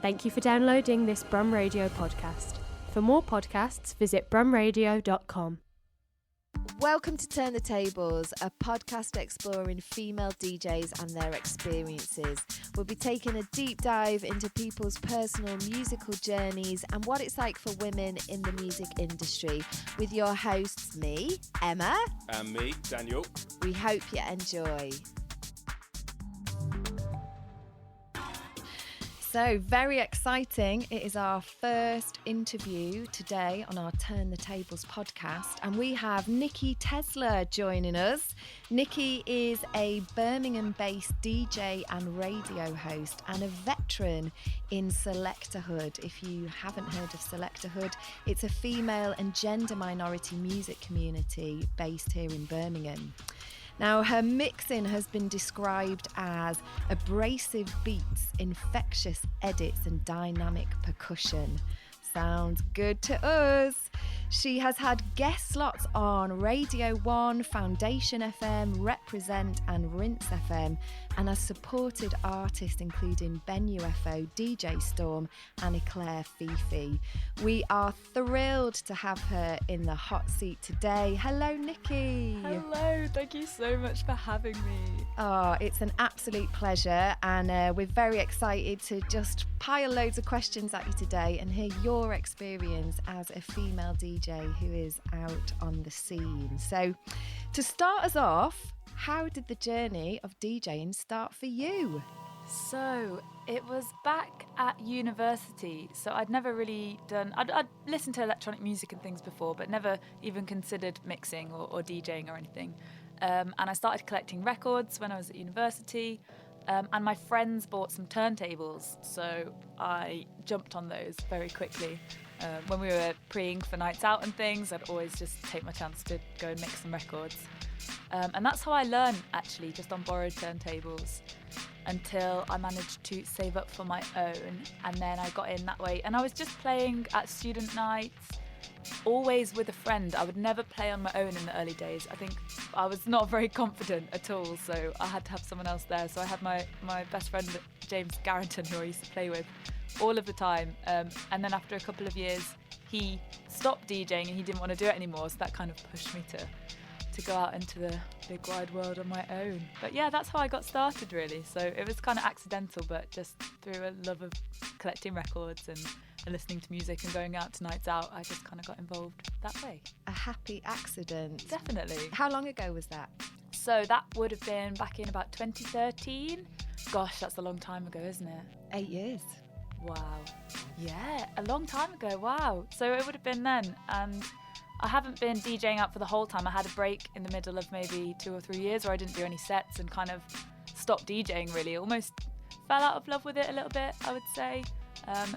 Thank you for downloading this Brum Radio podcast. For more podcasts, visit brumradio.com. Welcome to Turn the Tables, a podcast exploring female DJs and their experiences. We'll be taking a deep dive into people's personal musical journeys and what it's like for women in the music industry. With your hosts, me, Emma. And me, Daniel. We hope you enjoy. So, very exciting. It is our first interview today on our Turn the Tables podcast, and we have Nikki Tesla joining us. Nikki is a Birmingham-based DJ and radio host and a veteran in Selextorhood. If you haven't heard of Selextorhood, it's a female and gender minority music community based here in Birmingham. Now, her mixing has been described as abrasive beats, infectious edits and dynamic percussion. Sounds good to us. She has had guest slots on Radio 1, Foundation FM, Represent and Rinse FM, and has supported artists including Ben UFO, DJ Storm and Eclair Fifi. We are thrilled to have her in the hot seat today. Hello, Nikki. Hello, thank you so much for having me. Oh, it's an absolute pleasure, and we're very excited to just pile loads of questions at you today and hear your experience as a female DJ who is out on the scene. So, to start us off, how did the journey of DJing start for you? So, it was back at university. So, I'd never really done... I'd listened to electronic music and things before, but never even considered mixing or DJing or anything. And I started collecting records when I was at university. And my friends bought some turntables, so I jumped on those very quickly. When we were preing for nights out and things, I'd always just take my chance to go and mix some records. And that's how I learned, actually, just on borrowed turntables, until I managed to save up for my own, and then I got in that way. And I was just playing at student nights, always with a friend. I would never play on my own in the early days. I think I was not very confident at all, so I had to have someone else there. So I had my best friend, James Garrington, who I used to play with all of the time. And then after a couple of years, he stopped DJing and he didn't want to do it anymore. So that kind of pushed me to go out into the big wide world on my own. But yeah, that's how I got started, really. So it was kind of accidental, but just through a love of collecting records and listening to music and going out to nights out, I just kind of got involved that way. A happy accident. Definitely. How long ago was that? So that would have been back in about 2013. Gosh, that's a long time ago, isn't it? 8 years. Wow. Yeah, a long time ago. Wow. So it would have been then. And I haven't been DJing out for the whole time. I had a break in the middle of maybe 2 or 3 years where I didn't do any sets and kind of stopped DJing, really. Almost fell out of love with it a little bit, I would say.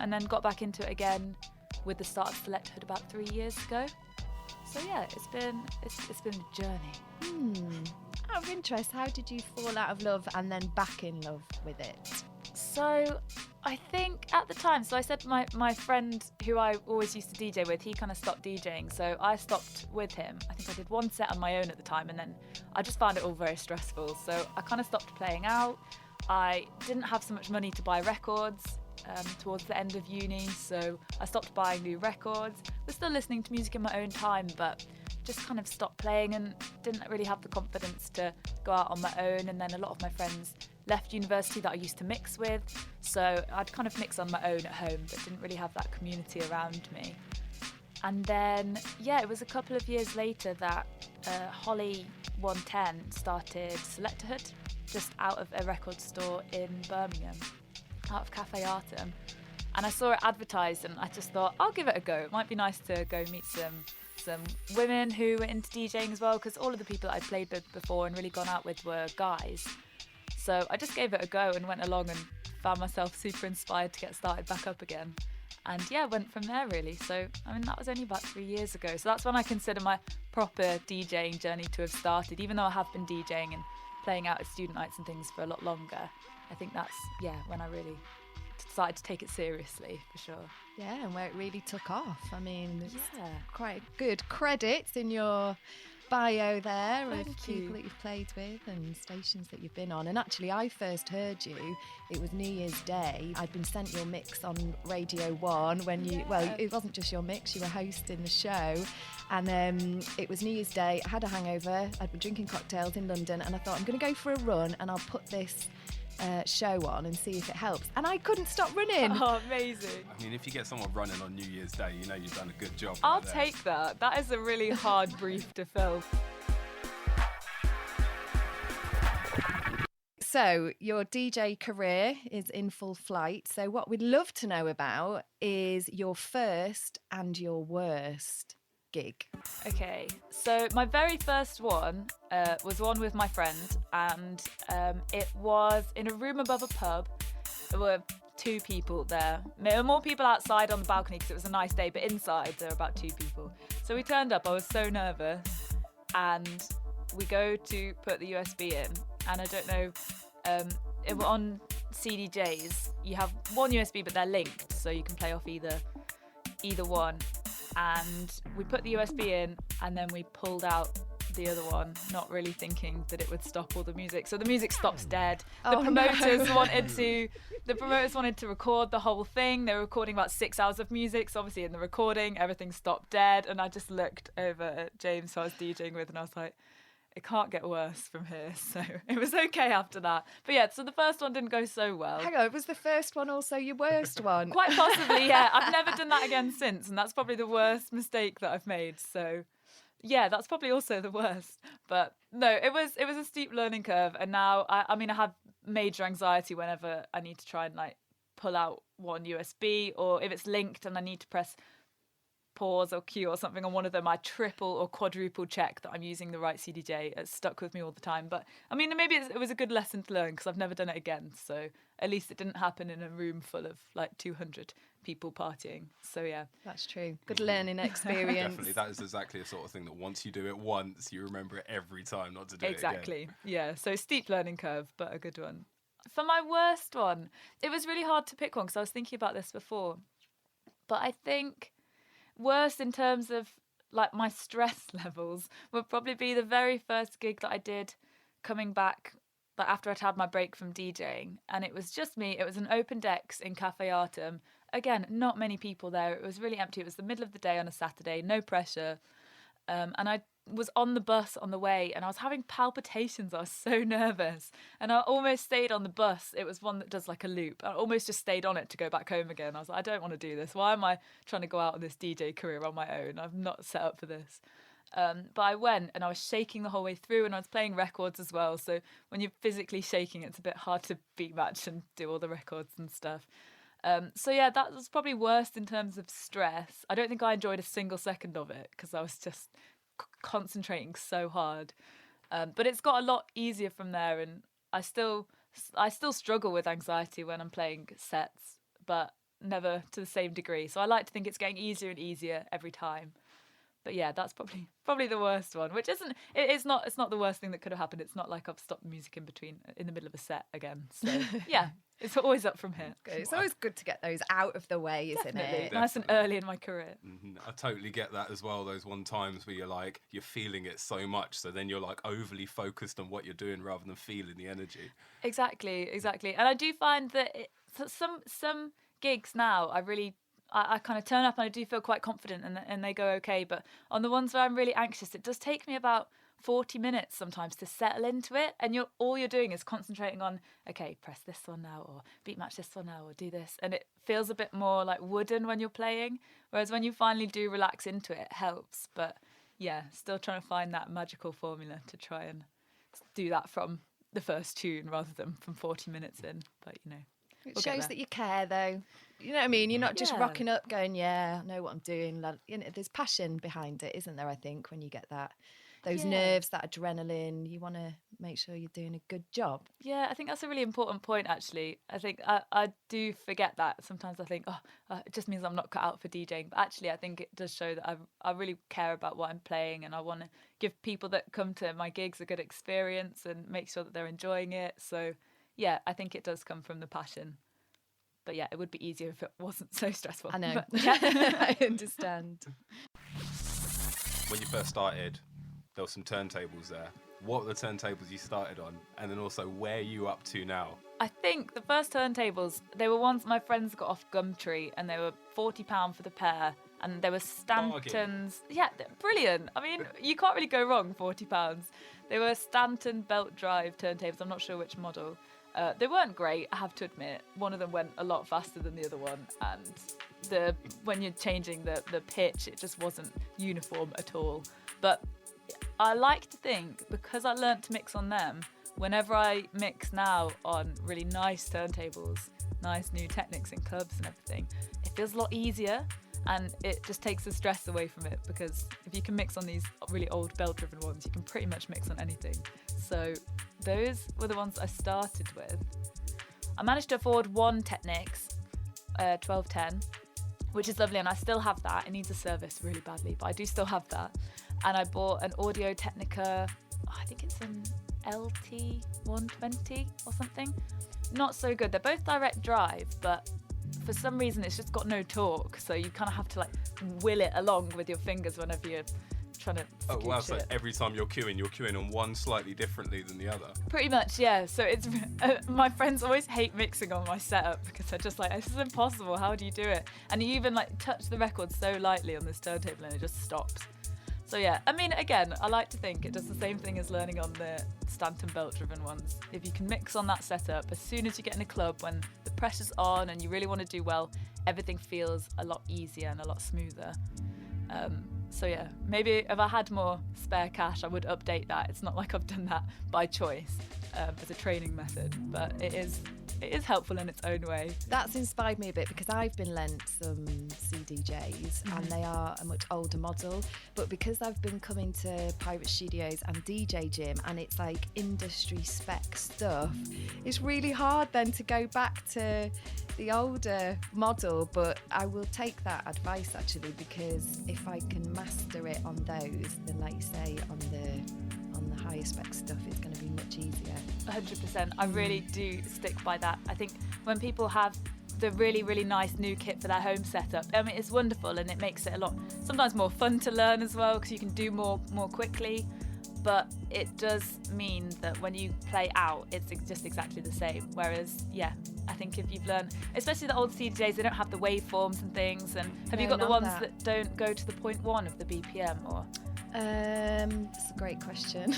And then got back into it again with the start of Selextorhood about 3 years ago. So yeah, it's been a journey. Out of interest, how did you fall out of love and then back in love with it? So I think at the time, so I said my friend who I always used to DJ with, he kind of stopped DJing, so I stopped with him. I think I did one set on my own at the time, and then I just found it all very stressful, so I kind of stopped playing out. I didn't have so much money to buy records towards the end of uni, so I stopped buying new records. Was still listening to music in my own time, but just kind of stopped playing and didn't really have the confidence to go out on my own. And then a lot of my friends left university that I used to mix with, so I'd kind of mix on my own at home, but didn't really have that community around me. And then, yeah, it was a couple of years later that Holly 110 started Selextorhood, just out of a record store in Birmingham, out of Cafe Artem. And I saw it advertised and I just thought, I'll give it a go. It might be nice to go meet some women who were into DJing as well, because all of the people that I played with before and really gone out with were guys. So I just gave it a go and went along and found myself super inspired to get started back up again. And yeah, went from there really. So, I mean, that was only about 3 years ago. So that's when I consider my proper DJing journey to have started, even though I have been DJing and playing out at student nights and things for a lot longer. I think that's, yeah, when I really decided to take it seriously, for sure. Yeah, and where it really took off. I mean, it's quite good credits in your bio there of Thank people you. that you've played with and stations that you've been on. And actually, I first heard you, it was New Year's Day. I'd been sent your mix on Radio 1 when you, well, it wasn't just your mix, you were hosting the show. And it was New Year's Day. I had a hangover. I'd been drinking cocktails in London, and I thought, I'm going to go for a run and I'll put this show on and see if it helps. And I couldn't stop running. Oh, amazing. I mean, if you get someone running on New Year's Day, you know you've done a good job. I'll right there. take that. That is a really hard brief to fill. So your DJ career is in full flight. So what we'd love to know about is your first and your worst gig. Okay, so my very first one was one with my friend, and it was in a room above a pub. There were 2 people there. There were more people outside on the balcony because it was a nice day, but inside there were about 2 people. So we turned up, I was so nervous, and we go to put the USB in, and I don't know, it was on CDJs. You have one USB, but they're linked, so you can play off either one. And we put the USB in, and then we pulled out the other one, not really thinking that it would stop all the music. So the music stops dead. The promoters wanted to record the whole thing. They were recording about 6 hours of music. So obviously in the recording, everything stopped dead. And I just looked over at James, who I was DJing with, and I was like, it can't get worse from here. So it was okay after that. But yeah, so the first one didn't go so well. Hang on, was the first one also your worst one? Quite possibly, yeah. I've never done that again since, and that's probably the worst mistake that I've made. So yeah, that's probably also the worst. But no, it was a steep learning curve, and now I mean I have major anxiety whenever I need to try and like pull out one USB, or if it's linked and I need to press pause or cue or something on one of them, I triple or quadruple check that I'm using the right CDJ. It's stuck with me all the time. But I mean, maybe it was a good lesson to learn because I've never done it again. So at least it didn't happen in a room full of like 200 people partying. So yeah. That's true. Good learning experience. Definitely, that is exactly the sort of thing that once you do it once, you remember it every time not to do Exactly. it again. Yeah. So steep learning curve, but a good one. For my worst one, it was really hard to pick one because I was thinking about this before. But I think worst in terms of like my stress levels would probably be the very first gig that I did coming back like after I'd had my break from DJing, and it was just me. It was an open decks in Cafe Artem. Again, not many people there. It was really empty. It was the middle of the day on a Saturday, no pressure. And I was on the bus on the way, and I was having palpitations. I was so nervous, and I almost stayed on the bus. It was one that does like a loop. I almost just stayed on it to go back home again. I was like, I don't want to do this. Why am I trying to go out on this DJ career on my own? I'm not set up for this. But I went, and I was shaking the whole way through, and I was playing records as well. So when you're physically shaking, it's a bit hard to beat match and do all the records and stuff. So yeah, that was probably worst in terms of stress. I don't think I enjoyed a single second of it because I was just concentrating so hard. But it's got a lot easier from there, and I still struggle with anxiety when I'm playing sets, but never to the same degree. So I like to think it's getting easier and easier every time. But yeah, that's probably the worst one, which it's not the worst thing that could have happened. It's not like I've stopped the music in the middle of a set again. So yeah, it's always up from here. Good. It's always good to get those out of the way, isn't it? Nice and early in my career. Mm-hmm. I totally get that as well. Those times where you're feeling it so much, so then you're like overly focused on what you're doing rather than feeling the energy. Exactly. And I do find that some gigs now, I kind of turn up and I do feel quite confident and they go okay. But on the ones where I'm really anxious, it does take me about 40 minutes sometimes to settle into it. And all you're doing is concentrating on, okay, press this one now, or beat match this one now, or do this. And it feels a bit more like wooden when you're playing. Whereas when you finally do relax into it, it helps. But yeah, still trying to find that magical formula to try and do that from the first tune rather than from 40 minutes in. But It shows that you care, though. You know what I mean? You're not just rocking up going, yeah, I know what I'm doing. Like, there's passion behind it, isn't there, I think, when you get those nerves, that adrenaline. You want to make sure you're doing a good job. Yeah, I think that's a really important point, actually. I think I do forget that. Sometimes I think, it just means I'm not cut out for DJing. But actually, I think it does show that I really care about what I'm playing, and I want to give people that come to my gigs a good experience and make sure that they're enjoying it. So yeah, I think it does come from the passion. But yeah, it would be easier if it wasn't so stressful. I know. But, yeah. I understand. When you first started there were some turntables there. What were the turntables you started on? And then also, where are you up to now? I think the first turntables, they were ones my friends got off Gumtree, and they were £40 for the pair. And they were Stantons. Bargain. Yeah, they're brilliant. I mean, you can't really go wrong, £40. They were Stanton belt drive turntables. I'm not sure which model. They weren't great, I have to admit. One of them went a lot faster than the other one, and when you're changing the pitch, it just wasn't uniform at all. But I like to think, because I learnt to mix on them, whenever I mix now on really nice turntables, nice new Technics in clubs and everything, it feels a lot easier, and it just takes the stress away from it, because if you can mix on these really old belt-driven ones, you can pretty much mix on anything. So those were the ones I started with. I managed to afford one Technics 1210, which is lovely, and I still have that. It needs a service really badly, but I do still have that. And I bought an Audio Technica, I think it's an LT 120 or something. Not so good. They're both direct drive, but for some reason it's just got no torque, so you kind of have to like will it along with your fingers whenever you're trying to Oh wow, so it. every time you're queuing on one slightly differently than the other. Pretty much, yeah. So it's my friends always hate mixing on my setup because they're just like, this is impossible, how do you do it? And you even like touch the record so lightly on this turntable and it just stops. So yeah, I mean, again, I like to think it does the same thing as learning on the Stanton belt-driven ones. If you can mix on that setup, as soon as you get in a club, when the pressure's on and you really want to do well, everything feels a lot easier and a lot smoother. So yeah, maybe if I had more spare cash, I would update that. It's not like I've done that by choice as a training method, but it is helpful in its own way. That's inspired me a bit because I've been lent some CDJs and they are a much older model, but because I've been coming to private studios and DJ gym and it's like industry spec stuff, it's really hard then to go back to the older model. But I will take that advice actually, because if I can master it on those, then like you say, on the higher spec stuff, it's going to be much easier. 100%. I really do stick by that. I think when people have the really, really nice new kit for their home setup, I mean, it's wonderful and it makes it a lot, sometimes more fun to learn as well, because you can do more quickly. But it does mean that when you play out, it's just exactly the same. Whereas, yeah, I think if you've learned, especially the old CDJs, they don't have the waveforms and things. And have you got the ones that don't go to the 0.1 of the BPM, or? That's a great question.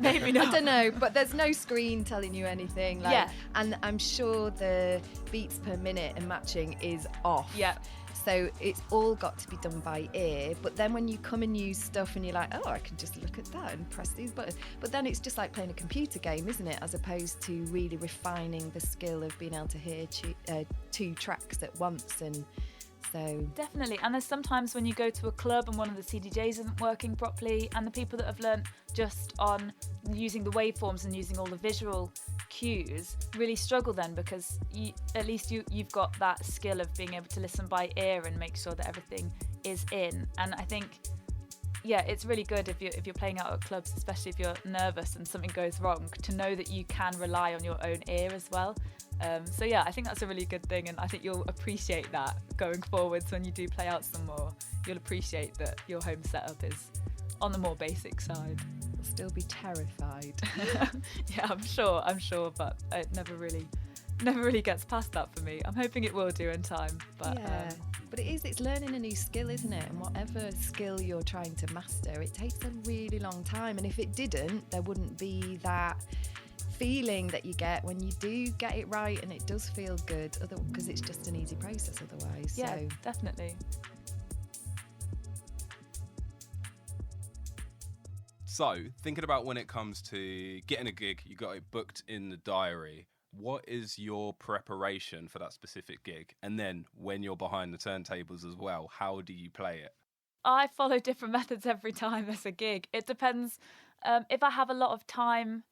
Maybe not. I don't know, but there's no screen telling you anything. Like, yeah. And I'm sure the beats per minute and matching is off. Yeah. So it's all got to be done by ear. But then when you come and use stuff and you're like, oh, I can just look at that and press these buttons. But then it's just like playing a computer game, isn't it? As opposed to really refining the skill of being able to hear two tracks at once. And so definitely. And there's sometimes when you go to a club and one of the CDJs isn't working properly, and the people that have learnt just on using the waveforms and using all the visual cues really struggle then, because at least you've got that skill of being able to listen by ear and make sure that everything is in. And I think, yeah, it's really good if you're playing out at clubs, especially if you're nervous and something goes wrong, to know that you can rely on your own ear as well. So yeah, I think that's a really good thing, and I think you'll appreciate that going forwards when you do play out some more. You'll appreciate that your home setup is on the more basic side. I'll still be terrified. Yeah, I'm sure, but it never really gets past that for me. I'm hoping it will do in time, but yeah. But it's learning a new skill, isn't it? And whatever skill you're trying to master, it takes a really long time. And if it didn't, there wouldn't be that feeling that you get when you do get it right, and it does feel good, because it's just an easy process otherwise. Yeah, so. Definitely. So, thinking about when it comes to getting a gig, you got it booked in the diary. What is your preparation for that specific gig? And then when you're behind the turntables as well, how do you play it? I follow different methods every time there's a gig. It depends. If I have a lot of time,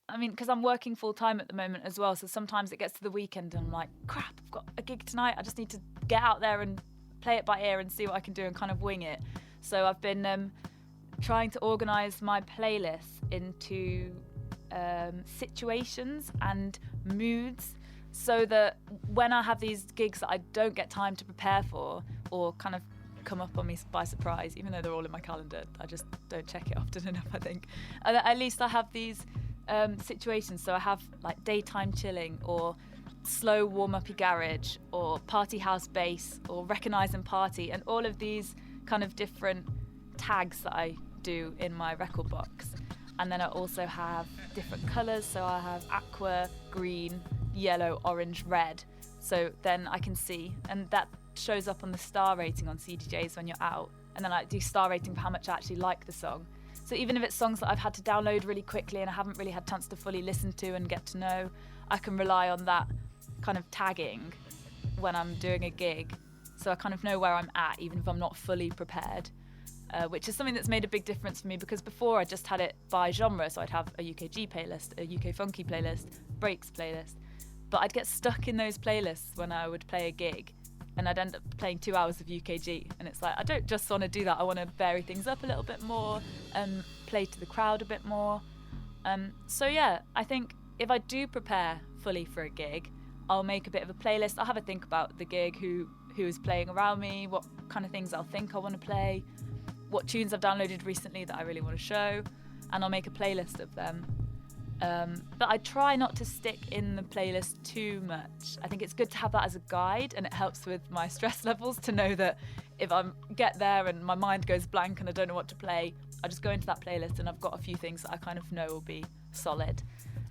I mean, because I'm working full time at the moment as well, so sometimes it gets to the weekend and I'm like, crap, I've got a gig tonight. I just need to get out there and play it by ear and see what I can do and kind of wing it. So I've been trying to organise my playlist into situations and moods, so that when I have these gigs that I don't get time to prepare for, or kind of come up on me by surprise, even though they're all in my calendar. I just don't check it often enough, I think. And at least I have these situations. So I have like daytime chilling, or slow warm-uppy garage, or party house bass, or recognise and party, and all of these kind of different tags that I do in my record box. And then I also have different colours, so I have aqua, green, yellow, orange, red. So then I can see, and that shows up on the star rating on CDJs when you're out. And then I do star rating for how much I actually like the song. So even if it's songs that I've had to download really quickly and I haven't really had chance to fully listen to and get to know, I can rely on that kind of tagging when I'm doing a gig. So I kind of know where I'm at, even if I'm not fully prepared. Which is something that's made a big difference for me, because before I just had it by genre. So I'd have a UKG playlist, a UK funky playlist, breaks playlist. But I'd get stuck in those playlists when I would play a gig, and I'd end up playing 2 hours of UKG. And it's like, I don't just want to do that. I want to vary things up a little bit more and play to the crowd a bit more. So yeah, I think if I do prepare fully for a gig, I'll make a bit of a playlist. I'll have a think about the gig, who is playing around me, what kind of things I'll think I want to play, what tunes I've downloaded recently that I really want to show, and I'll make a playlist of them. But I try not to stick in the playlist too much. I think it's good to have that as a guide, and it helps with my stress levels to know that if I get there and my mind goes blank and I don't know what to play, I just go into that playlist and I've got a few things that I kind of know will be solid.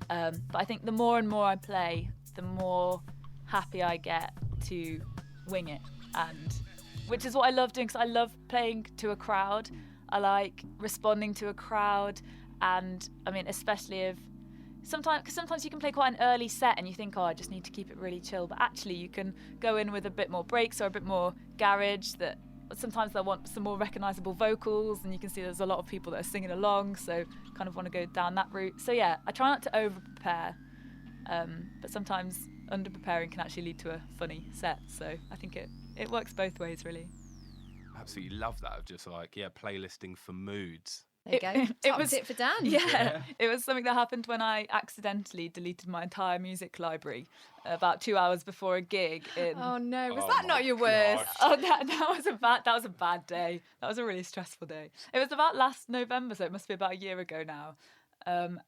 But I think the more and more I play, the more happy I get to wing it, and which is what I love doing, because I love playing to a crowd. I like responding to a crowd, and I mean, especially if sometimes you can play quite an early set and you think, oh, I just need to keep it really chill, but actually you can go in with a bit more breaks or a bit more garage. That sometimes they'll want some more recognisable vocals, and you can see there's a lot of people that are singing along, so kind of want to go down that route. So yeah, I try not to over prepare, but sometimes under preparing can actually lead to a funny set. So I think it works both ways, really. Absolutely love that, of just like, playlisting for moods. There you go. Top tip for Dan. Yeah, it was something that happened when I accidentally deleted my entire music library about 2 hours before a gig. Oh no, was that not your worst? Oh, that was a bad day. That was a really stressful day. It was about last November, so it must be about a year ago now.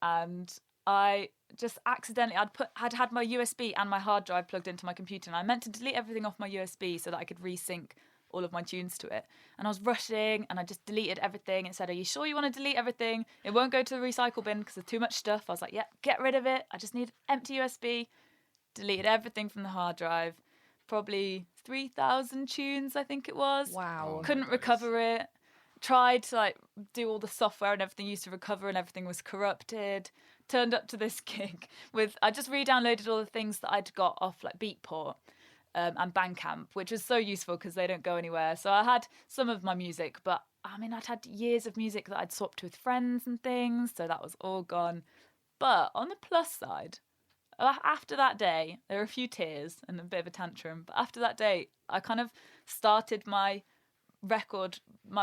And I just accidentally, I'd had my USB and my hard drive plugged into my computer, and I meant to delete everything off my USB so that I could resync all of my tunes to it. And I was rushing, and I just deleted everything. It said, are you sure you want to delete everything? It won't go to the recycle bin because there's too much stuff. I was like, get rid of it. I just need empty USB. Deleted everything from the hard drive. Probably 3,000 tunes, I think it was. Wow. Couldn't recover it. Tried to do all the software and everything used to recover, and everything was corrupted. Turned up to this gig I just re-downloaded all the things that I'd got off Beatport and Bandcamp, which was so useful because they don't go anywhere. So I had some of my music, but I mean, I'd had years of music that I'd swapped with friends and things, so that was all gone. But on the plus side, after that day, there were a few tears and a bit of a tantrum, but after that day, I kind of started my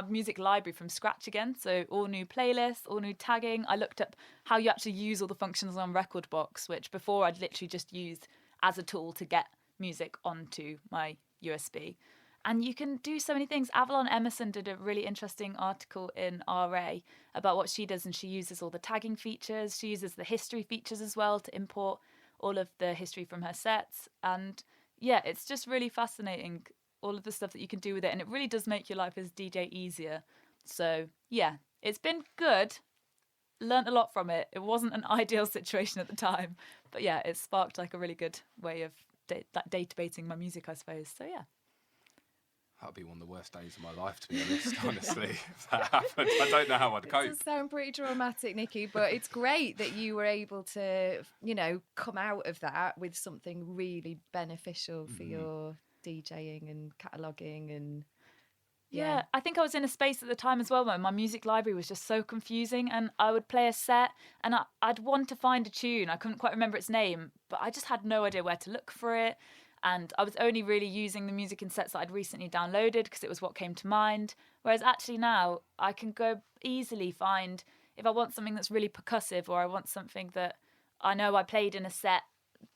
music library from scratch again. So all new playlists, all new tagging. I looked up how you actually use all the functions on Record Box, which before I'd literally just used as a tool to get music onto my USB. And you can do so many things. Avalon Emerson did a really interesting article in RA about what she does, and she uses all the tagging features. She uses the history features as well to import all of the history from her sets. And yeah, it's just really fascinating, all of the stuff that you can do with it, and it really does make your life as DJ easier. So yeah, it's been good. Learned a lot from it. It wasn't an ideal situation at the time, but yeah, it sparked a really good way of databating my music, I suppose. So yeah. That'd be one of the worst days of my life, to be honest, honestly, if that happened. I don't know how I'd cope. It does sound pretty dramatic, Nikki, but it's great that you were able to, come out of that with something really beneficial for your DJing and cataloguing and yeah, I think I was in a space at the time as well where my music library was just so confusing, and I would play a set and I'd want to find a tune. I couldn't quite remember its name, but I just had no idea where to look for it. And I was only really using the music in sets that I'd recently downloaded because it was what came to mind. Whereas actually now I can go easily find, if I want something that's really percussive, or I want something that I know I played in a set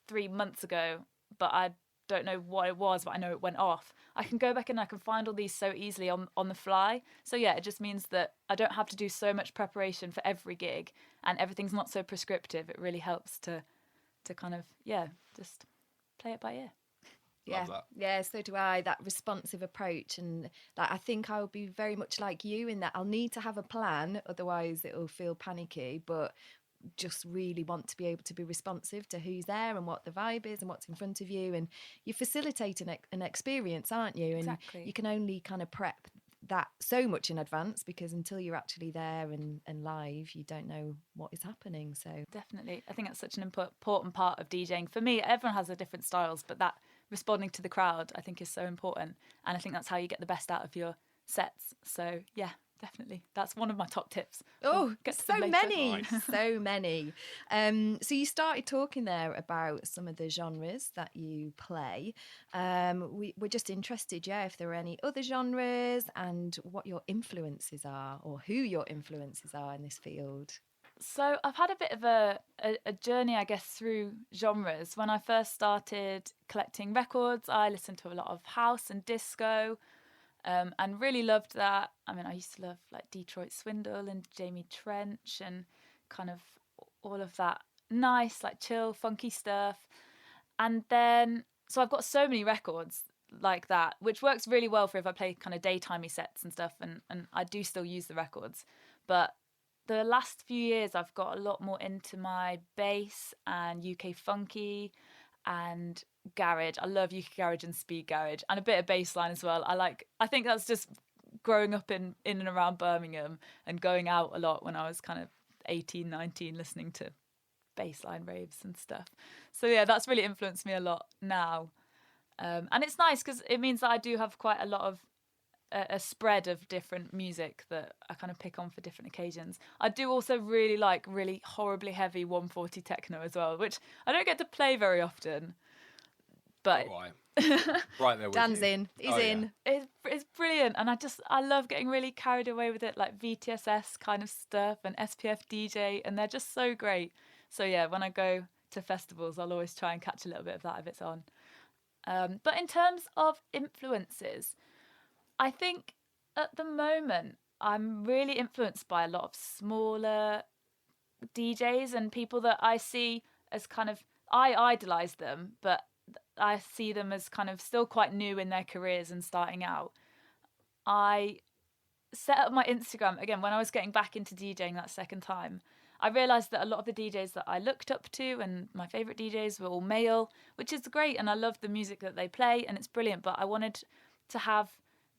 3 months ago, but I don't know what it was, but I know it went off. I can go back and I can find all these so easily on the fly. So yeah, it just means that I don't have to do so much preparation for every gig, and everything's not so prescriptive. It really helps to kind of, just play it by ear. Yeah, yeah, so do I. That responsive approach, and like, I think I'll be very much like you in that I'll need to have a plan, otherwise it'll feel panicky, but just really want to be able to be responsive to who's there and what the vibe is and what's in front of you, and you're facilitating an experience, aren't you? And Exactly. you can only kind of prep that so much in advance, because until you're actually there and live, you don't know what is happening. So Definitely, I think that's such an important part of DJing. For me, everyone has their different styles, but that responding to the crowd, I think, is so important, and I think that's how you get the best out of your sets. So yeah, definitely, that's one of my top tips. Oh, get to so them later. many, Nice. so many. So you started talking there about some of the genres that you play. We're just interested, if there are any other genres and what your influences are, or who your influences are in this field. So I've had a bit of a journey, I guess, through genres. When I first started collecting records, I listened to a lot of house and disco, and really loved that. I mean, I used to love like Detroit Swindle and Jamie Trench and kind of all of that nice, like chill, funky stuff. And then, so I've got so many records like that, which works really well for if I play kind of daytimey sets and stuff, and I do still use the records. But the last few years, I've got a lot more into my bass and UK funky and garage. I love UK garage and speed garage, and a bit of bassline as well. I think that's just growing up in and around Birmingham and going out a lot when I was kind of 18, 19, listening to bassline raves and stuff. So yeah, that's really influenced me a lot now. And it's nice because it means that I do have quite a lot of a spread of different music that I kind of pick on for different occasions. I do also really like really horribly heavy 140 techno as well, which I don't get to play very often. But Right there with Dan's you. in. He's Oh, yeah. in. it's brilliant, and I love getting really carried away with it, like VTSS kind of stuff and SPF DJ, and they're just so great. So yeah, when I go to festivals, I'll always try and catch a little bit of that if it's on. But in terms of influences, I think at the moment I'm really influenced by a lot of smaller DJs and people that I see as kind of, I idolize them, but I see them as kind of still quite new in their careers and starting out. I set up my Instagram again when I was getting back into DJing that second time. I realised that a lot of the DJs that I looked up to and my favourite DJs were all male, which is great, and I love the music that they play and it's brilliant, but I wanted to have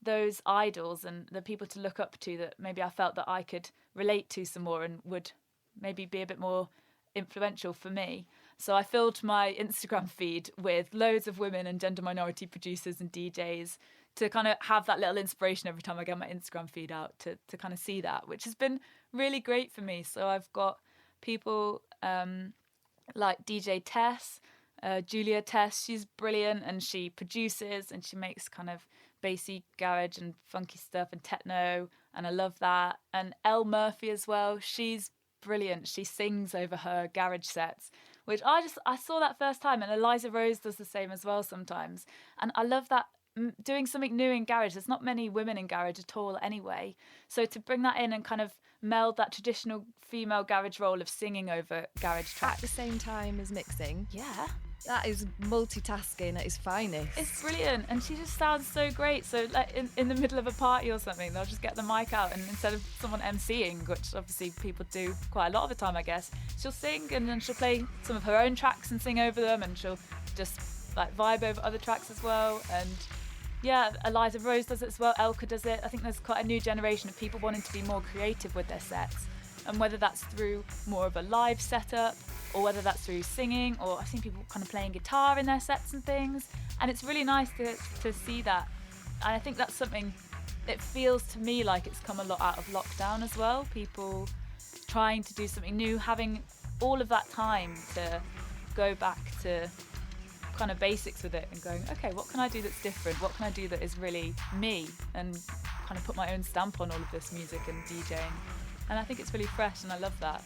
those idols and the people to look up to that maybe I felt that I could relate to some more and would maybe be a bit more influential for me. So I filled my Instagram feed with loads of women and gender minority producers and DJs to kind of have that little inspiration every time I get my Instagram feed out to kind of see that, which has been really great for me. So I've got people like DJ Tess, Julia Tess, she's brilliant, and she produces and she makes kind of bassy garage and funky stuff and techno, and I love that. And Elle Murphy as well, she's brilliant. She sings over her garage sets, which I saw that first time, and Eliza Rose does the same as well sometimes. And I love that, doing something new in garage. There's not many women in garage at all anyway. So to bring that in and kind of meld that traditional female garage role of singing over garage At tracks. the same time as mixing. Yeah. That is multitasking at its finest. It's brilliant, and she just sounds so great. So like in the middle of a party or something, they'll just get the mic out, and instead of someone emceeing, which obviously people do quite a lot of the time, I guess, she'll sing, and then she'll play some of her own tracks and sing over them, and she'll just like vibe over other tracks as well. And yeah, Eliza Rose does it as well, Elka does it. I think there's quite a new generation of people wanting to be more creative with their sets, and whether that's through more of a live setup, or whether that's through singing, or I've seen people kind of playing guitar in their sets and things, and it's really nice to see that. And I think that's something, it feels to me like it's come a lot out of lockdown as well, people trying to do something new, having all of that time to go back to kind of basics with it and going, okay, what can I do that's different, what can I do that is really me, and kind of put my own stamp on all of this music and DJing. And I think it's really fresh, and I love that.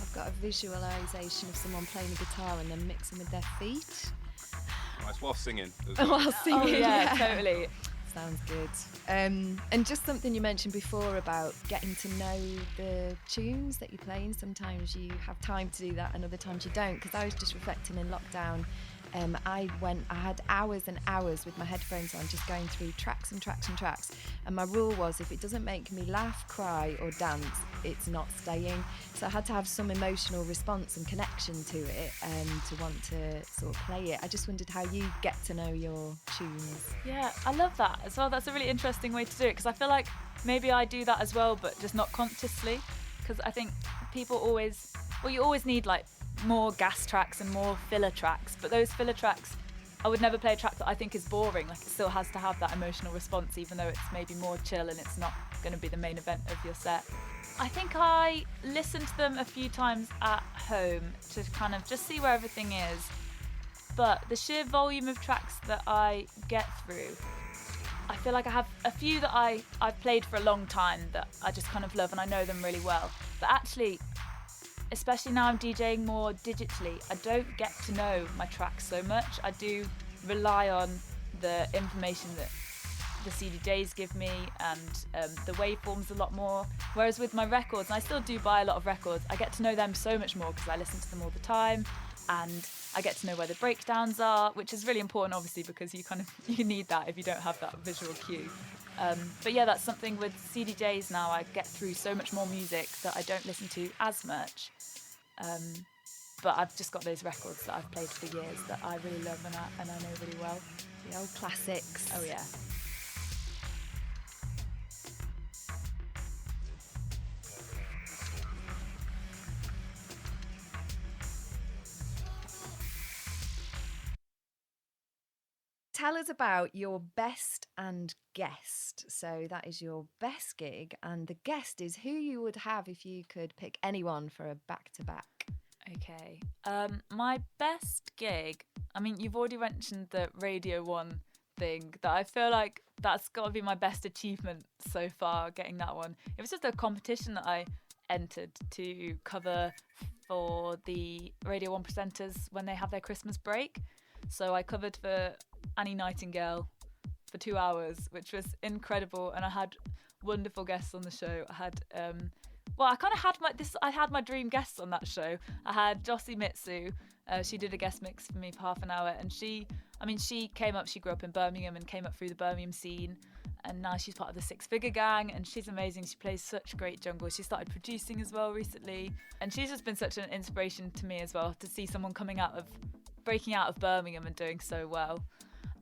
I've got a visualisation of someone playing a guitar and then mixing with their feet. nice. While singing as well. While singing, Oh yeah, totally. Sounds good. And just something you mentioned before about getting to know the tunes that you're playing. Sometimes you have time to do that and other times you don't. Because I was just reflecting in lockdown. I had hours and hours with my headphones on, just going through tracks and tracks and tracks. And my rule was, if it doesn't make me laugh, cry or dance, it's not staying. So I had to have some emotional response and connection to it to want to sort of play it. I just wondered how you get to know your tunes. Yeah, I love that as well. That's a really interesting way to do it, because I feel like maybe I do that as well, but just not consciously. Because I think people always, well, you always need like more gas tracks and more filler tracks, but those filler tracks, I would never play a track that I think is boring. Like, it still has to have that emotional response, even though it's maybe more chill and it's not going to be the main event of your set. I think I listened to them a few times at home to kind of just see where everything is, but the sheer volume of tracks that I get through, I feel like I have a few that I've played for a long time that I just kind of love and I know them really well. But actually, especially now I'm DJing more digitally, I don't get to know my tracks so much. I do rely on the information that the CDJs give me and the waveforms a lot more. Whereas with my records, and I still do buy a lot of records, I get to know them so much more because I listen to them all the time, and I get to know where the breakdowns are, which is really important, obviously, because you need that if you don't have that visual cue. But yeah, that's something with CDJs now. I get through so much more music that I don't listen to as much. But I've just got those records that I've played for years that I really love and I know really well. The old classics. Oh yeah. Tell us about your best and guest. So that is your best gig, and the guest is who you would have if you could pick anyone for a back-to-back. Okay. My best gig, I mean, you've already mentioned the Radio 1 thing, that I feel like that's got to be my best achievement so far, getting that one. It was just a competition that I entered to cover for the Radio 1 presenters when they have their Christmas break. So I covered for Annie Nightingale for 2 hours, which was incredible, and I had wonderful guests on the show. I had I had my dream guests on that show. I had Jossie Mitsu. She did a guest mix for me for half an hour, and she came up. She grew up in Birmingham and came up through the Birmingham scene, and now she's part of the Six Figure Gang, and she's amazing. She plays such great jungle. She started producing as well recently, and she's just been such an inspiration to me as well, to see someone breaking out of Birmingham and doing so well.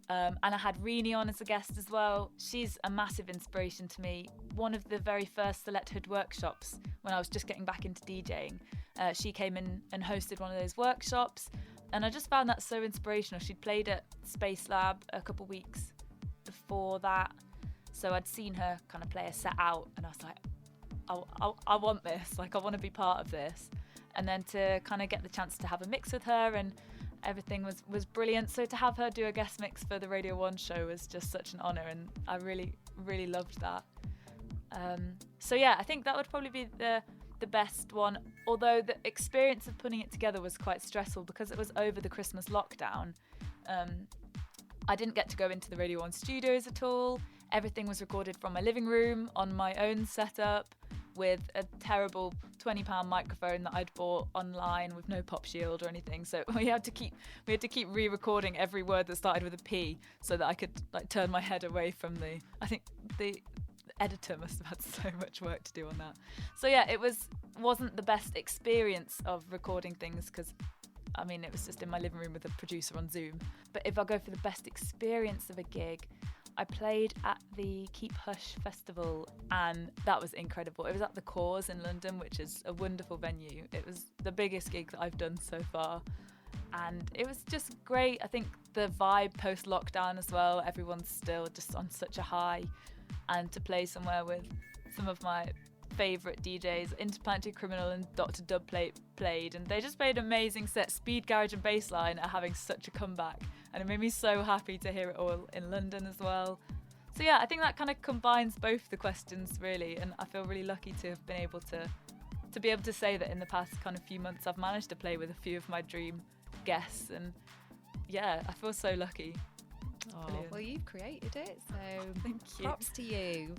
And I had Rini on as a guest as well. She's a massive inspiration to me. One of the very first Selextorhood workshops, when I was just getting back into DJing, she came in and hosted one of those workshops, and I just found that so inspirational. She'd played at Space Lab a couple weeks before that, so I'd seen her kind of play a set out, and I was like, I want this, like I want to be part of this. And then to kind of get the chance to have a mix with her, and everything was brilliant. So to have her do a guest mix for the Radio 1 show was just such an honour, and I really, really loved that. So yeah, I think that would probably be the best one, although the experience of putting it together was quite stressful because it was over the Christmas lockdown. I didn't get to go into the Radio 1 studios at all. Everything was recorded from my living room on my own setup with a terrible £20 microphone that I'd bought online with no pop shield or anything. So we had to keep re-recording every word that started with a P so that I could like turn my head away from I think the editor must have had so much work to do on that. So yeah, it wasn't the best experience of recording things because I mean it was just in my living room with a producer on Zoom. But if I go for the best experience of a gig, I played at the Keep Hush Festival, and that was incredible. It was at the Cause in London, which is a wonderful venue. It was the biggest gig that I've done so far, and it was just great. I think the vibe post-lockdown as well, everyone's still just on such a high, and to play somewhere with some of my favourite DJs, Interplanetary Criminal and Dr. Dubplate played, and they just played amazing sets. Speed Garage and Bassline are having such a comeback, and it made me so happy to hear it all in London as well. So yeah, I think that kind of combines both the questions really, and I feel really lucky to have been able to say that in the past kind of few months I've managed to play with a few of my dream guests, and yeah, I feel so lucky. Oh, Brilliant. well, you've created it, so Thank you. props to you.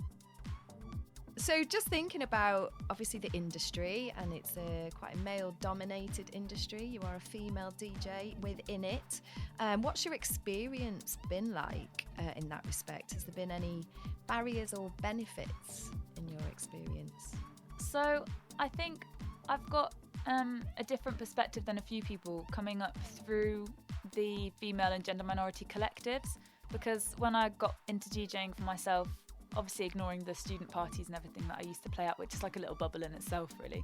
So just thinking about, obviously, the industry, and it's quite a male-dominated industry. You are a female DJ within it. What's your experience been like in that respect? Has there been any barriers or benefits in your experience? So I think I've got a different perspective than a few people coming up through the female and gender minority collectives, because when I got into DJing for myself, obviously ignoring the student parties and everything that I used to play at, which is like a little bubble in itself, really.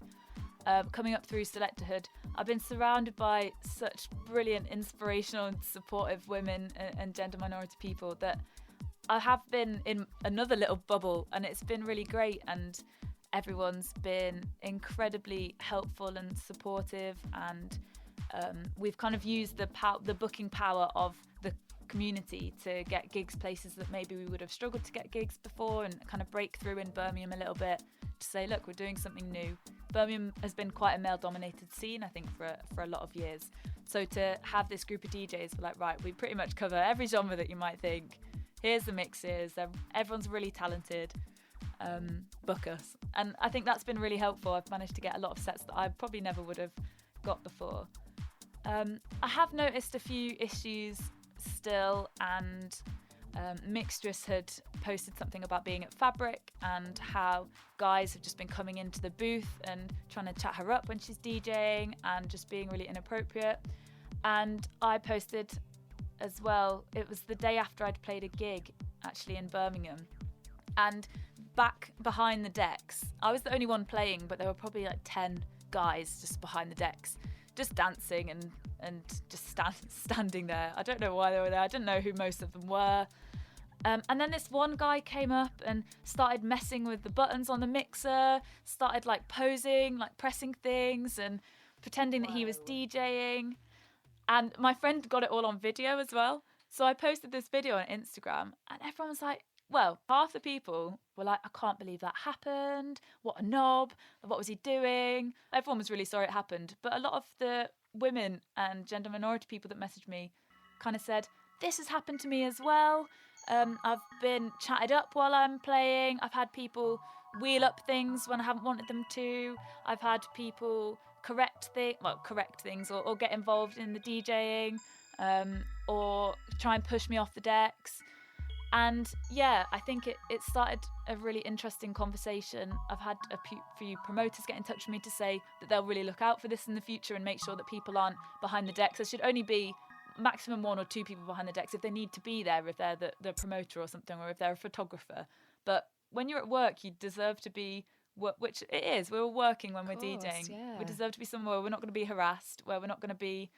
Coming up through Selextorhood, I've been surrounded by such brilliant, inspirational and supportive women and gender minority people that I have been in another little bubble, and it's been really great, and everyone's been incredibly helpful and supportive, and we've kind of used the booking power of the community to get gigs places that maybe we would have struggled to get gigs before, and kind of break through in Birmingham a little bit to say, look, we're doing something new. Birmingham has been quite a male-dominated scene, I think, for a lot of years. So to have this group of DJs, we're like, right, we pretty much cover every genre that you might think. Here's the mixes. Everyone's really talented. Book us. And I think that's been really helpful. I've managed to get a lot of sets that I probably never would have got before. I have noticed a few issues still, and Mixtress had posted something about being at Fabric and how guys have just been coming into the booth and trying to chat her up when she's DJing and just being really inappropriate. And I posted as well, it was the day after I'd played a gig actually in Birmingham, and back behind the decks, I was the only one playing, but there were probably like 10 guys just behind the decks, just dancing and just standing there. I don't know why they were there. I didn't know who most of them were. And then this one guy came up and started messing with the buttons on the mixer, started like posing, like pressing things and pretending that he was DJing. And my friend got it all on video as well. So I posted this video on Instagram, and everyone was like, well, half the people were like, I can't believe that happened. What a knob. What was he doing? Everyone was really sorry it happened. But a lot of the women and gender minority people that messaged me kind of said, this has happened to me as well. I've been chatted up while I'm playing. I've had people wheel up things when I haven't wanted them to. I've had people correct things or get involved in the DJing, or try and push me off the decks. And yeah, I think it started a really interesting conversation. I've had a few promoters get in touch with me to say that they'll really look out for this in the future and make sure that people aren't behind the decks. There should only be maximum 1 or 2 people behind the decks if they need to be there, if they're the promoter or something, or if they're a photographer. But when you're at work, you deserve to be, which it is, we're all working when we're DJing. Yeah. We deserve to be somewhere where we're not going to be harassed, where we're not going to be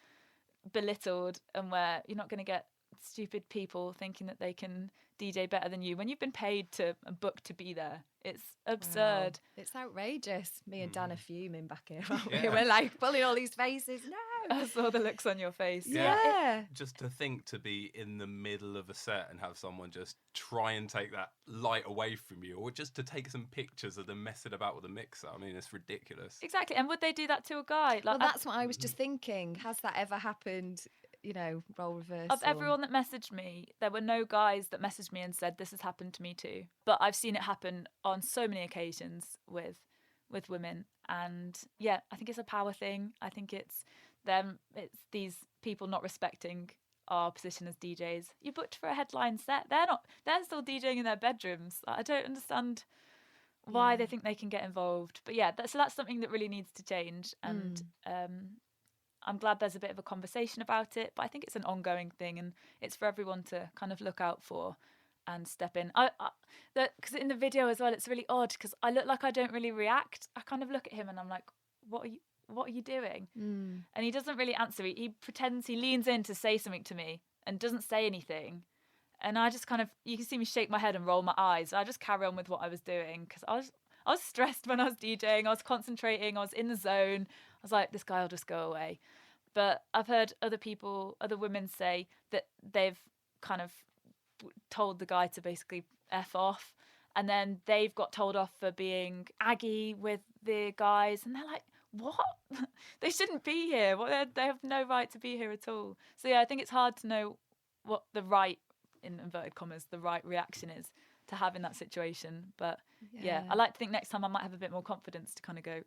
belittled, and where you're not going to get stupid people thinking that they can DJ better than you when you've been paid to book to be there. It's absurd. Wow. It's outrageous. Me and Dan are fuming back here, aren't we? We're like pulling all these faces. No. I saw the looks on your face. Yeah. Just to think to be in the middle of a set and have someone just try and take that light away from you, or just to take some pictures of them messing about with a mixer. I mean, it's ridiculous. Exactly. And would they do that to a guy? Like, well, that's what I was just thinking. Has that ever happened? You know, role reversal. Of everyone that messaged me, there were no guys that messaged me and said, this has happened to me too. But I've seen it happen on so many occasions with women. And yeah, I think it's a power thing. I think it's these people not respecting our position as DJs. You booked for a headline set. They're still DJing in their bedrooms. I don't understand why they think they can get involved. But yeah, that's something that really needs to change. And I'm glad there's a bit of a conversation about it, but I think it's an ongoing thing, and it's for everyone to kind of look out for and step in. Because in the video as well, it's really odd because I look like I don't really react. I kind of look at him and I'm like, what are you doing? And he doesn't really answer. He pretends, he leans in to say something to me and doesn't say anything. And I just kind of, you can see me shake my head and roll my eyes. I just carry on with what I was doing because I was stressed when I was DJing. I was concentrating. I was in the zone. I was like, this guy will just go away. But I've heard other women say that they've kind of told the guy to basically F off. And then they've got told off for being aggy with the guys. And they're like, what? They shouldn't be here. They have no right to be here at all. So yeah, I think it's hard to know what the right, in inverted commas, the right reaction is to have in that situation. But yeah, I like to think next time I might have a bit more confidence to kind of go,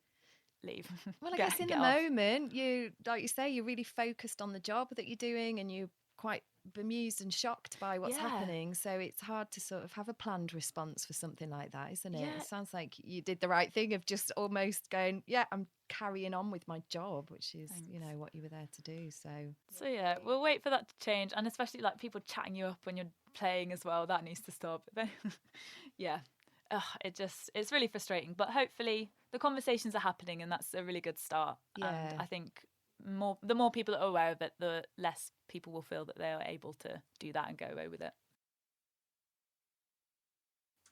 leave. Well, I guess in the moment, you, like you say, you're really focused on the job that you're doing, and you're quite bemused and shocked by what's happening. So it's hard to sort of have a planned response for something like that, isn't it? It sounds like you did the right thing of just almost going, yeah, I'm carrying on with my job, which is, you know, what you were there to do. So yeah, we'll wait for that to change. And especially like people chatting you up when you're playing as well, that needs to stop. Yeah. It's really frustrating, but hopefully the conversations are happening, and that's a really good start. And I think the more people are aware of it, the less people will feel that they are able to do that and go away with it.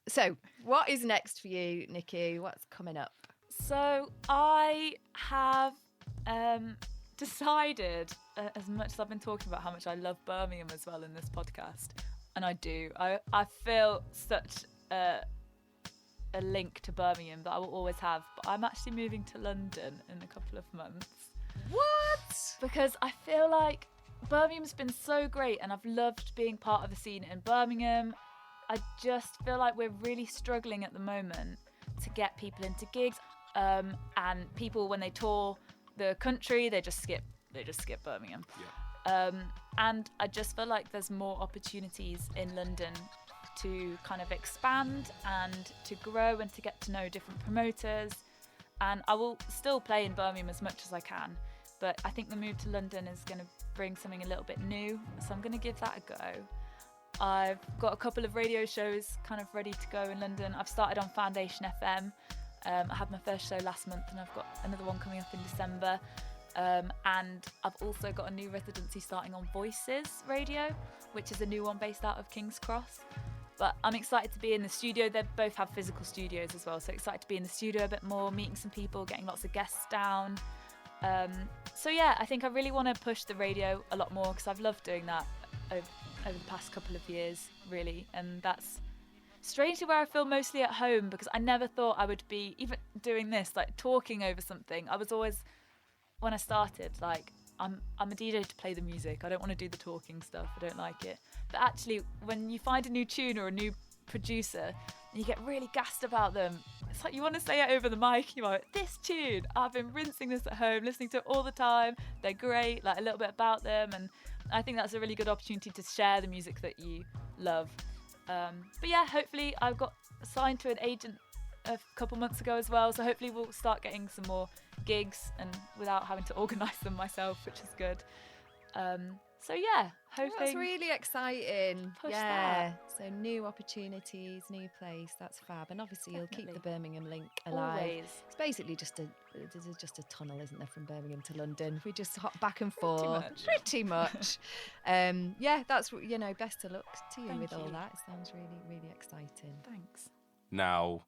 So what is next for you, Nikki? What's coming up? So I have decided, as much as I've been talking about how much I love Birmingham as well in this podcast, and I do, I feel such a link to Birmingham that I will always have, but I'm actually moving to London in a couple of months. What? Because I feel like Birmingham's been so great, and I've loved being part of the scene in Birmingham. I just feel like we're really struggling at the moment to get people into gigs, and people, when they tour the country, they just skip Birmingham. And I just feel like there's more opportunities in London to kind of expand and to grow and to get to know different promoters. And I will still play in Birmingham as much as I can, but I think the move to London is going to bring something a little bit new, so I'm going to give that a go. I've got a couple of radio shows kind of ready to go in London. I've started on Foundation FM. I had my first show last month, and I've got another one coming up in December. And I've also got a new residency starting on Voices Radio, which is a new one based out of King's Cross. But I'm excited to be in the studio. They both have physical studios as well, so excited to be in the studio a bit more, meeting some people, getting lots of guests down. So yeah, I think I really want to push the radio a lot more, because I've loved doing that over the past couple of years, really. And that's strangely where I feel mostly at home, because I never thought I would be even doing this, like talking over something. I was always, when I started, like, I'm a DJ to play the music. I don't want to do the talking stuff. I don't like it. But actually, when you find a new tune or a new producer and you get really gassed about them, it's like you want to say it over the mic. You're like, this tune, I've been rinsing this at home, listening to it all the time. They're great, like a little bit about them. And I think that's a really good opportunity to share the music that you love. But yeah, hopefully I got signed to an agent a couple months ago as well. So hopefully we'll start getting some more gigs and without having to organise them myself, which is good. So yeah, hoping that's really exciting. Push yeah, that. So new opportunities, new place. That's fab, and obviously you'll keep the Birmingham link alive. Always. It's basically just a tunnel, isn't there, from Birmingham to London? We just hop back and forth, pretty much. Yeah, that's, you know, best of luck to you with all that. It sounds really, really exciting. Thanks. Now,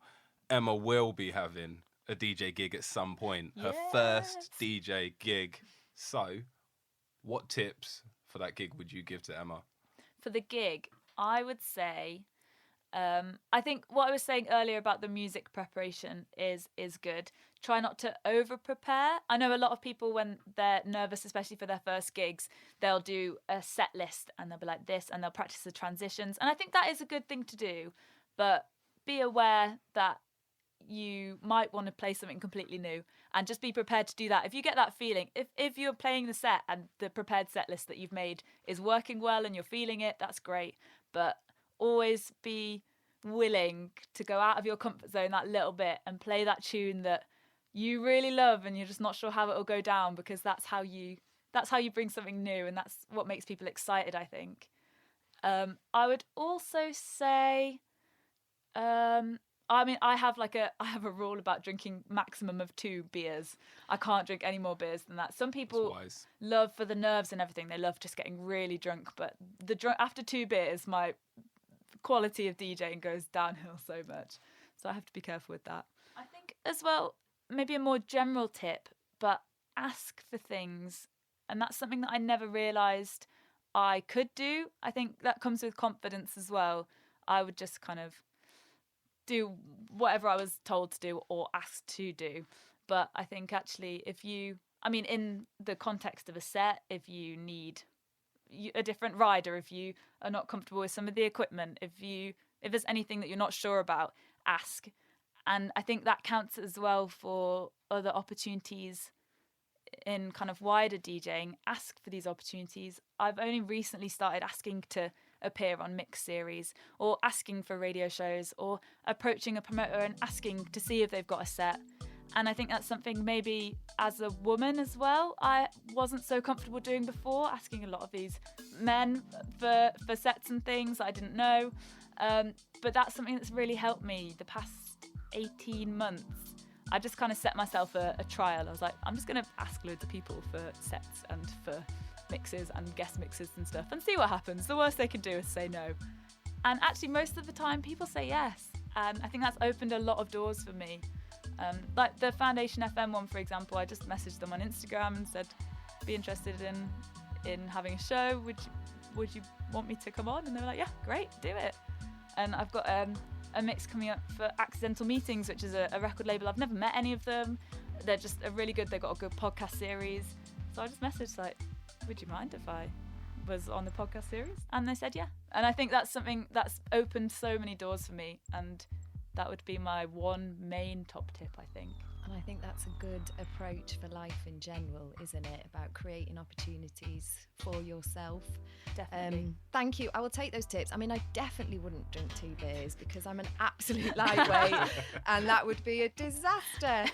Emma will be having a DJ gig at some point. Her first DJ gig. So, what tips for that gig would you give to Emma? For the gig, I would say, I think what I was saying earlier about the music preparation is good. Try not to over prepare. I know a lot of people, when they're nervous, especially for their first gigs, they'll do a set list and they'll be like this, and they'll practice the transitions. And I think that is a good thing to do, but be aware that you might want to play something completely new, and just be prepared to do that. If you get that feeling, if you're playing the set and the prepared set list that you've made is working well and you're feeling it, that's great. But always be willing to go out of your comfort zone that little bit and play that tune that you really love and you're just not sure how it will go down, because that's how you bring something new, and that's what makes people excited, I think. I would also say, I mean, I have a rule about drinking maximum of 2 beers. I can't drink any more beers than that. Some people love, for the nerves and everything, they love just getting really drunk. But after 2 beers, my quality of DJing goes downhill so much. So I have to be careful with that. I think as well, maybe a more general tip, but ask for things. And that's something that I never realised I could do. I think that comes with confidence as well. I would just kind of do whatever I was told to do or asked to do. But I think actually in the context of a set, if you need a different rider, if you are not comfortable with some of the equipment, if there's anything that you're not sure about, ask. And I think that counts as well for other opportunities in kind of wider DJing. Ask for these opportunities. I've only recently started asking to appear on mix series, or asking for radio shows, or approaching a promoter and asking to see if they've got a set. And I think that's something maybe as a woman as well, I wasn't so comfortable doing before, asking a lot of these men for sets and things I didn't know. But that's something that's really helped me the past 18 months. I just kind of set myself a trial. I was like, I'm just going to ask loads of people for sets and for mixes and guest mixes and stuff and see what happens. The worst they can do is say no. And actually most of the time people say yes. And I think that's opened a lot of doors for me. Like the Foundation FM one, for example, I just messaged them on Instagram and said, be interested in having a show. Would you want me to come on? And they were like, yeah, great, do it. And I've got a mix coming up for Accidental Meetings, which is a record label. I've never met any of them. They're just really good. They've got a good podcast series. So I just messaged like, would you mind if I was on the podcast series? And they said yeah. And I think that's something that's opened so many doors for me. And that would be my one main top tip, I think. And I think that's a good approach for life in general, isn't it? About creating opportunities for yourself. Definitely. Thank you. I will take those tips. I mean, I definitely wouldn't drink 2 beers because I'm an absolute lightweight and that would be a disaster.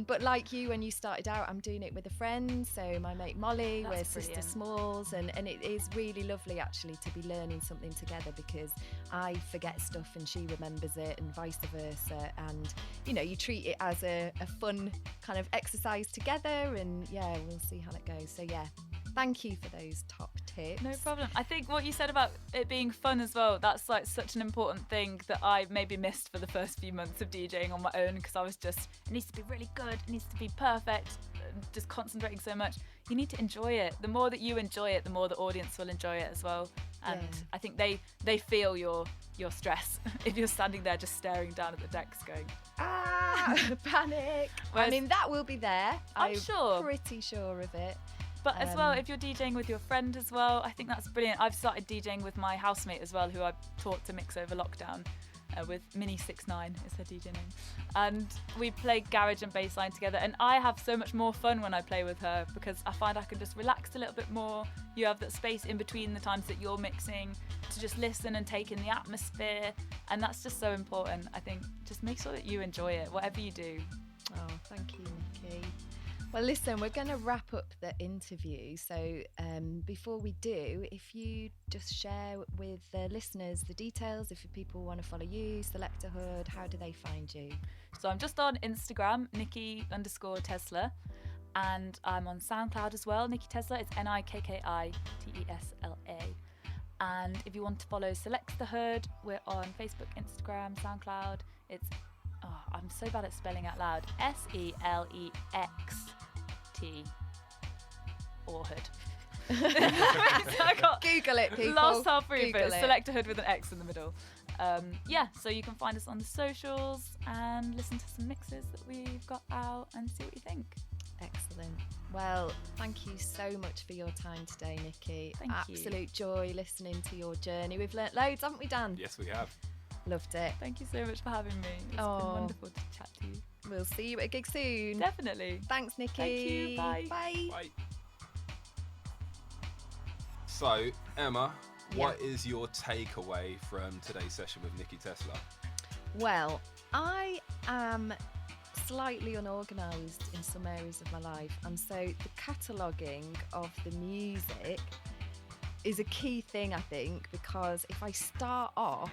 But like you, when you started out, I'm doing it with a friend. So my mate Molly, we're Sister Smalls. And it is really lovely actually to be learning something together, because I forget stuff and she remembers it and vice versa. And, you know, you treat it as a fun kind of exercise together, and yeah, we'll see how it goes. So yeah, thank you for those top tips. No problem. I think what you said about it being fun as well, that's like such an important thing that I maybe missed for the first few months of DJing on my own, because I was just, it needs to be really good, it needs to be perfect, just concentrating so much. You need to enjoy it. The more that you enjoy it, the more the audience will enjoy it as well. And I think they feel your stress if you're standing there just staring down at the decks going, panic. I mean, that will be there. I'm sure. Pretty sure of it. But as well, if you're DJing with your friend as well, I think that's brilliant. I've started DJing with my housemate as well, who I taught to mix over lockdown, with Minnie69 is her DJ name. And we play garage and bassline together, and I have so much more fun when I play with her, because I find I can just relax a little bit more. You have that space in between the times that you're mixing to just listen and take in the atmosphere, and that's just so important. I think just make sure that you enjoy it, whatever you do. Oh, thank you, Nikki. Well, listen, we're going to wrap up the interview. So before we do, if you just share with the listeners the details, if people want to follow you, Selextorhood, how do they find you? So I'm just on Instagram, Nikki_Tesla, and I'm on SoundCloud as well, Nikki Tesla. It's NIKKITESLA. And if you want to follow Selextorhood, we're on Facebook, Instagram, SoundCloud. It's I'm so bad at spelling out loud. SELEXT or hood. So I got Google it, people. Lost halfway, but Google it. Selextorhood with an X in the middle. So you can find us on the socials and listen to some mixes that we've got out and see what you think. Excellent. Well, thank you so much for your time today, Nikki. Thank you. Absolute joy listening to your journey. We've learnt loads, haven't we, Dan? Yes, we have. Loved it. Thank you so much for having me. It's been wonderful to chat to you. We'll see you at a gig soon. Definitely. Thanks, Nikki. Thank you. Bye. Bye. Bye. So, Emma, what is your takeaway from today's session with Nikki Tesla? Well, I am slightly unorganised in some areas of my life, and so the cataloguing of the music is a key thing, I think, because if I start off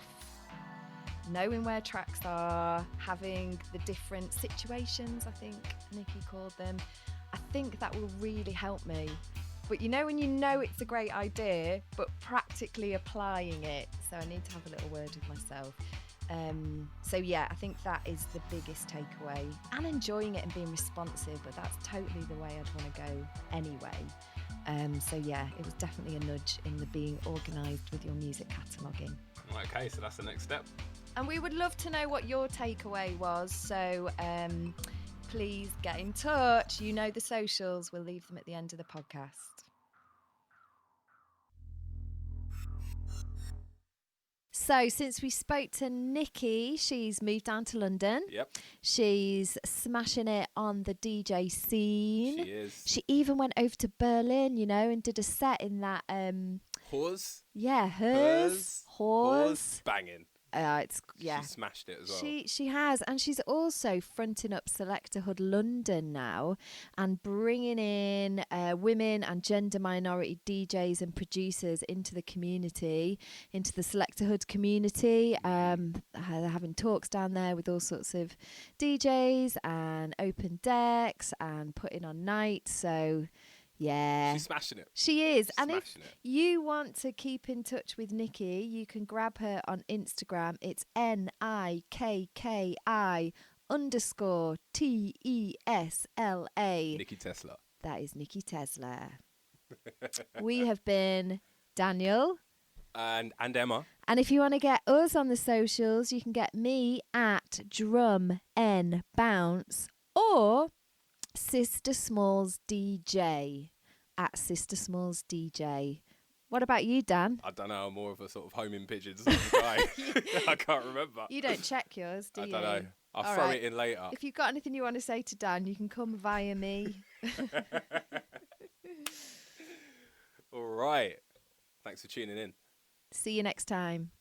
knowing where tracks are, having the different situations, I think Nikki called them, I think that will really help me. But you know when you know it's a great idea, but practically applying it, so I need to have a little word with myself. So yeah, I think that is the biggest takeaway, and enjoying it and being responsive, but that's totally the way I'd want to go anyway. So yeah, it was definitely a nudge in the being organised with your music cataloguing. Okay, so that's the next step. And we would love to know what your takeaway was. So please get in touch. You know the socials. We'll leave them at the end of the podcast. So since we spoke to Nikki, she's moved down to London. Yep. She's smashing it on the DJ scene. She is. She even went over to Berlin, you know, and did a set in that Hers. Yeah, hers. Banging. She smashed it as well. She has, and she's also fronting up Selextorhood London now and bringing in women and gender minority DJs and producers into the community, into the Selextorhood community. They're having talks down there with all sorts of DJs and open decks and putting on nights. So yeah, she's smashing it. She is. She's and if smashing it. you want to keep in touch with Nikki, you can grab her on Instagram. It's NIKKI_TESLA. Nikki Tesla. That is Nikki Tesla. We have been Daniel. And Emma. And if you want to get us on the socials, you can get me at DrumNBounce or Sister Smalls DJ at Sister Smalls DJ. What about you, Dan? I don't know. I'm more of a sort of homing pigeon sort of guy. I can't remember. You don't check yours, do you? I don't know. I'll All throw right. it in later. If you've got anything you want to say to Dan, you can come via me. All right. Thanks for tuning in. See you next time.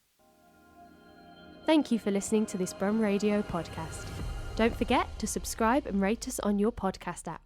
Thank you for listening to this Brum Radio podcast. Don't forget to subscribe and rate us on your podcast app.